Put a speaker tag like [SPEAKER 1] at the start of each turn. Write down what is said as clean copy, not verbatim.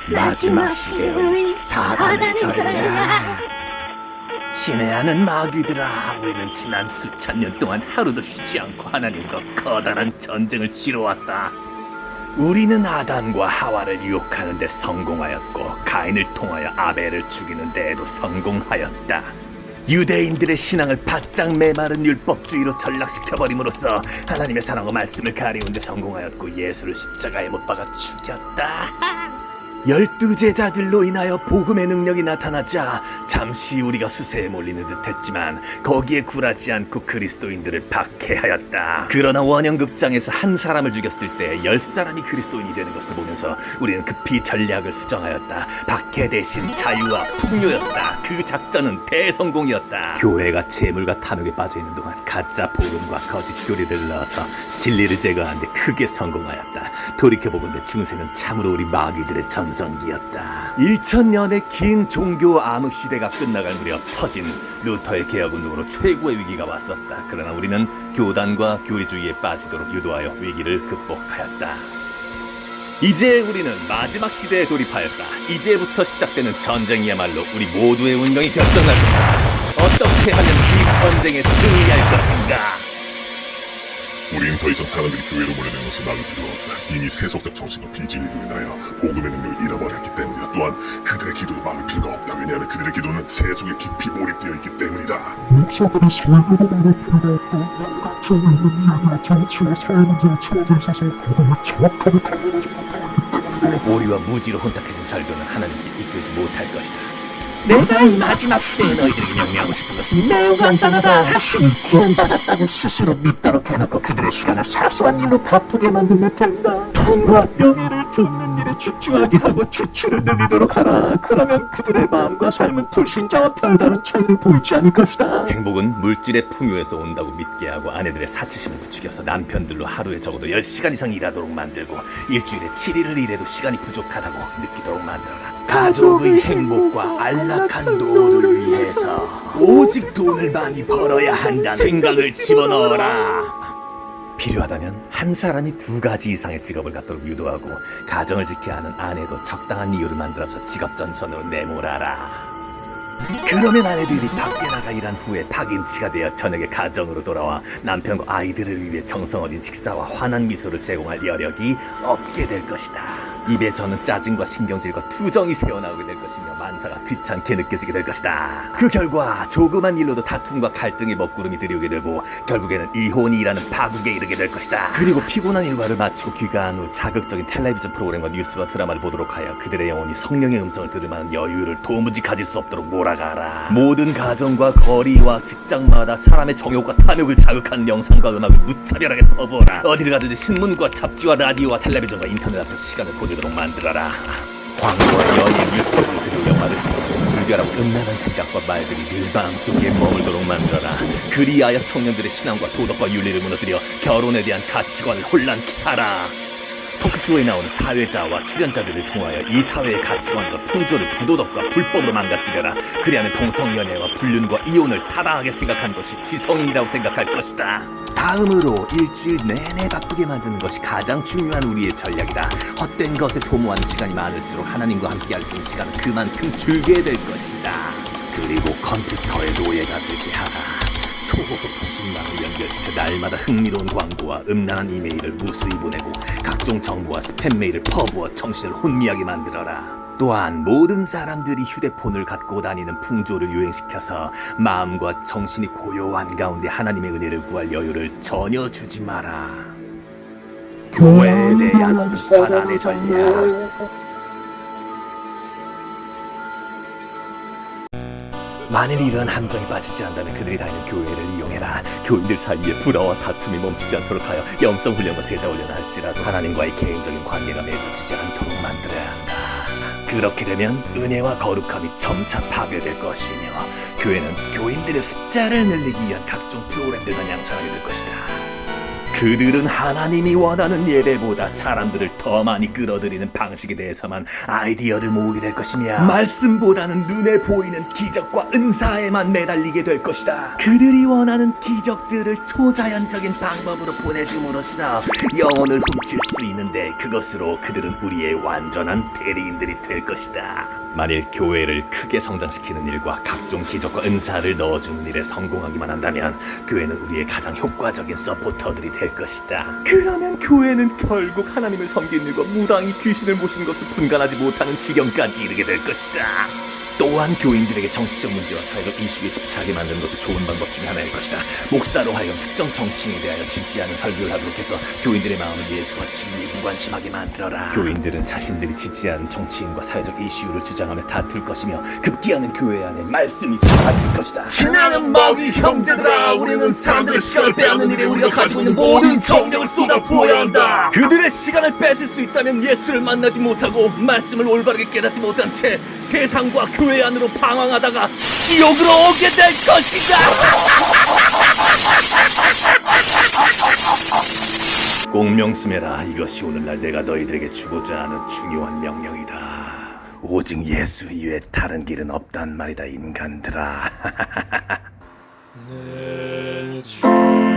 [SPEAKER 1] 마지막 시대의 사단의 전략. 친애하는 마귀들아, 우리는 지난 수천 년 동안 하루도 쉬지 않고 하나님과 커다란 전쟁을 치러왔다. 우리는 아담과 하와를 유혹하는 데 성공하였고, 가인을 통하여 아벨을 죽이는 데에도 성공하였다. 유대인들의 신앙을 바짝 메마른 율법주의로 전락시켜버림으로써 하나님의 사랑과 말씀을 가리운 데 성공하였고, 예수를 십자가에 못 박아 죽였다. 12제자들로 인하여 복음의 능력이 나타나자 잠시 우리가 수세에 몰리는 듯 했지만 거기에 굴하지 않고 그리스도인들을 박해하였다. 그러나 원형극장에서 한 사람을 죽였을 때 10사람이 그리스도인이 되는 것을 보면서 우리는 급히 전략을 수정하였다. 박해 대신 자유와 풍요였다. 그 작전은 대성공이었다. 교회가 재물과 탐욕에 빠져있는 동안 가짜 복음과 거짓 교리들을 넣어서 진리를 제거하는 데 크게 성공하였다. 돌이켜보건대 중세는 참으로 우리 마귀들의 전성기였다. 1000년의 긴 종교 암흑 시대가 끝나갈 무렵 터진 루터의 개혁운동으로 최고의 위기가 왔었다. 그러나 우리는 교단과 교리주의에 빠지도록 유도하여 위기를 극복하였다. 이제 우리는 마지막 시대에 돌입하였다. 이제부터 시작되는 전쟁이야말로 우리 모두의 운명이 결정날 것이다. 어떻게 하면 이 전쟁에 승리할 것인가?
[SPEAKER 2] 우리는 더 이상 사람들이 교회로 몰려드는 것을 막을 필요가 없다. 이미 세속적 정신과 비진리로 인하여 복음의 능력을 잃어버렸기 때문이다. 또한 그들의 기도도 막을 필요가 없다. 왜냐하면 그들의 기도는 세속에 깊이 몰입되어 있기 때문이다.
[SPEAKER 3] 목사들이 설교도 말할 필요가 없고 뭔가 교회 있는 이야기와 정치와 사회 문제에 치워져 있어서 그들을 정확하게 판단하지 못하고 있기 때문이다.
[SPEAKER 1] 오리와 무지로 혼탁해진 설교는 하나님께 이끌지 못할 것이다. 내가 이 마지막 시대에 너희들에게 명령하고 싶은 것은 매우 간단하다.
[SPEAKER 3] 자신이 구원받았다고 스스로 믿도록 해놓고 그들의 시간을 사소한 일로 바쁘게 만들면 된다. 돈과 명예를 쫓는 일에 집중하게 하고 지출을 늘리도록 하라. 그러면 그들의 마음과 삶은 불신자와 별다른 차이를 보이지 않을 것이다.
[SPEAKER 1] 행복은 물질의 풍요에서 온다고 믿게 하고 아내들의 사치심을 부추겨서 남편들로 하루에 적어도 10시간 이상 일하도록 만들고 일주일에 7일을 일해도 시간이 부족하다고 느끼도록 만들어라. 가족의 행복과 안락한 노후를 위해서 오직 돈을 많이 벌어야 한다는 생각을 집어넣어라. 필요하다면 한 사람이 2가지 이상의 직업을 갖도록 유도하고 가정을 지켜야 하는 아내도 적당한 이유를 만들어서 직업 전선으로 내몰아라. 그러면 아내들이 밖에 나가 일한 후에 파김치가 되어 저녁에 가정으로 돌아와 남편과 아이들을 위해 정성 어린 식사와 환한 미소를 제공할 여력이 없게 될 것이다. 입에서는 짜증과 신경질과 투정이 새어나오게 될 것이며 만사가 귀찮게 느껴지게 될 것이다. 그 결과 조그만 일로도 다툼과 갈등의 먹구름이 들이오게 되고 결국에는 이혼이라는 파국에 이르게 될 것이다. 그리고 피곤한 일과를 마치고 귀가한 후 자극적인 텔레비전 프로그램과 뉴스와 드라마를 보도록 하여 그들의 영혼이 성령의 음성을 들을 만한 여유를 도무지 가질 수 없도록 몰아가라. 모든 가정과 거리와 직장마다 사람의 정욕과 탐욕을 자극하는 영상과 음악을 무차별하게 퍼부어라. 어디를 가든지 신문과 잡지와 라디오와 텔레비전과 인터넷 앞에 시간을 보내도록 만들어라. 광고와 연예 뉴스 그리고 영화를 통해 불결하고 음란한 생각과 말들이 늘 마음속에 머물도록 만들어라. 그리하여 청년들의 신앙과 도덕과 윤리를 무너뜨려 결혼에 대한 가치관을 혼란케 하라. 토크쇼에 나오는 사회자와 출연자들을 통하여 이 사회의 가치관과 풍조를 부도덕과 불법으로 망가뜨려라. 그리하면 동성연애와 불륜과 이혼을 타당하게 생각하는 것이 지성인이라고 생각할 것이다. 다음으로 일주일 내내 바쁘게 만드는 것이 가장 중요한 우리의 전략이다. 헛된 것에 소모하는 시간이 많을수록 하나님과 함께 할 수 있는 시간은 그만큼 줄게 될 것이다. 그리고 컴퓨터의 노예가 되게 하라. 초고속 통신망을 연결시켜 날마다 흥미로운 광고와 음란한 이메일을 무수히 보내고 각종 정보와 스팸 메일을 퍼부어 정신을 혼미하게 만들어라. 또한 모든 사람들이 휴대폰을 갖고 다니는 풍조를 유행시켜서 마음과 정신이 고요한 가운데 하나님의 은혜를 구할 여유를 전혀 주지 마라. 교회에 대한 사단의 전략. 만일 이런 함정에 빠지지 않다면 그들이 다니는 교회를 이용해라. 교인들 사이에 불화와 다툼이 멈추지 않도록 하여 영성훈련과 제자훈련을 할지라도 하나님과의 개인적인 관계가 맺어지지 않도록 만들어야 한다. 그렇게 되면 은혜와 거룩함이 점차 파괴될 것이며 교회는 교인들의 숫자를 늘리기 위한 각종 프로그램들만 양산하게 될 것이다. 그들은 하나님이 원하는 예배보다 사람들을 더 많이 끌어들이는 방식에 대해서만 아이디어를 모으게 될 것이며 말씀보다는 눈에 보이는 기적과 은사에만 매달리게 될 것이다. 그들이 원하는 기적들을 초자연적인 방법으로 보내줌으로써 영혼을 훔칠 수 있는데 그것으로 그들은 우리의 완전한 대리인들이 될 것이다. 만일 교회를 크게 성장시키는 일과 각종 기적과 은사를 넣어주는 일에 성공하기만 한다면 교회는 우리의 가장 효과적인 서포터들이 될 것이다. 그러면 교회는 결국 하나님을 섬기는 일과 무당이 귀신을 모시는 것을 분간하지 못하는 지경까지 이르게 될 것이다. 또한 교인들에게 정치적 문제와 사회적 이슈에 집착하게 만드는 것도 좋은 방법 중에 하나일 것이다. 목사로 하여금 특정 정치인에 대하여 지지하는 설교를 하도록 해서 교인들의 마음을 예수와 진리에 무관심하게 만들어라. 교인들은 자신들이 지지하는 정치인과 사회적 이슈를 주장하며 다툴 것이며 급기야는 교회 안에 말씀이 사라질 것이다.
[SPEAKER 3] 친하는 마귀 형제들아, 우리는 사람들의 시간을 빼앗는 일에 우리가 가지고 있는 모든 정력을 쏟아부어야 한다.
[SPEAKER 1] 그들의 시간을 뺏을 수 있다면 예수를 만나지 못하고 말씀을 올바르게 깨닫지 못한 채 세상과 교회 안으로 방황하다가 지옥으로 오게 될 것이다. 꼭 명심해라. 이것이 오늘날 내가 너희들에게 주고자 하는 중요한 명령이다. 오직 예수 이외에 다른 길은 없단 말이다, 인간들아.
[SPEAKER 4] 내 주